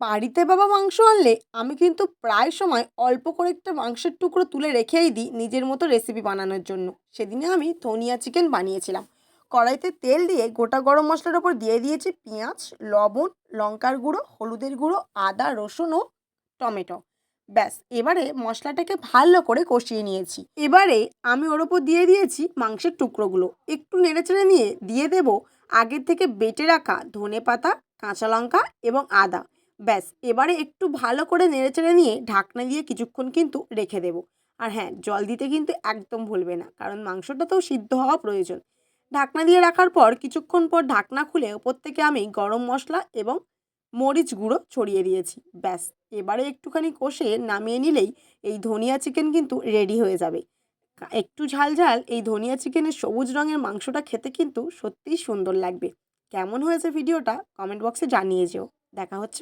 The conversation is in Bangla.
বাড়িতে বাবা মাংস আনলে আমি কিন্তু প্রায় সময় অল্প করে একটা মাংসের টুকরো তুলে রেখেই দিই নিজের মতো রেসিপি বানানোর জন্য। সেদিনে আমি ধনিয়া চিকেন বানিয়েছিলাম। কড়াইতে তেল দিয়ে গোটা গরম মশলার ওপর দিয়ে দিয়েছি পেঁয়াজ, লবণ, লঙ্কার গুঁড়ো, হলুদের গুঁড়ো, আদা, রসুন ও টমেটো। ব্যাস, এবারে মশলাটাকে ভালো করে কষিয়ে নিয়েছি। এবারে আমি ওর ওপর দিয়ে দিয়েছি মাংসের টুকরোগুলো, একটু নেড়েচেড়ে নিয়ে দিয়ে দেব আগের থেকে বেটে রাখা ধনে পাতা, কাঁচা লঙ্কা এবং আদা। ব্যাস, এবারে একটু ভালো করে নেড়েচেড়ে নিয়ে ঢাকনা দিয়ে কিছুক্ষণ কিন্তু রেখে দেবো। আর হ্যাঁ, জল দিতে কিন্তু একদম ভুলবে না, কারণ মাংসটাতেও সিদ্ধ হওয়া প্রয়োজন। ঢাকনা দিয়ে রাখার পর কিছুক্ষণ পর ঢাকনা খুলে ওপর থেকে আমি গরম মশলা এবং মরিচ গুঁড়ো ছড়িয়ে দিয়েছি। ব্যাস, এবারে একটুখানি কষে নামিয়ে নিলেই এই ধনিয়া চিকেন কিন্তু রেডি হয়ে যাবে। একটু ঝাল ঝাল এই ধনিয়া চিকেনের সবুজ রঙের মাংসটা খেতে কিন্তু সত্যিই সুন্দর লাগবে। কেমন হয়েছে ভিডিওটা কমেন্ট বক্সে জানিয়ে যেও। দেখা হচ্ছে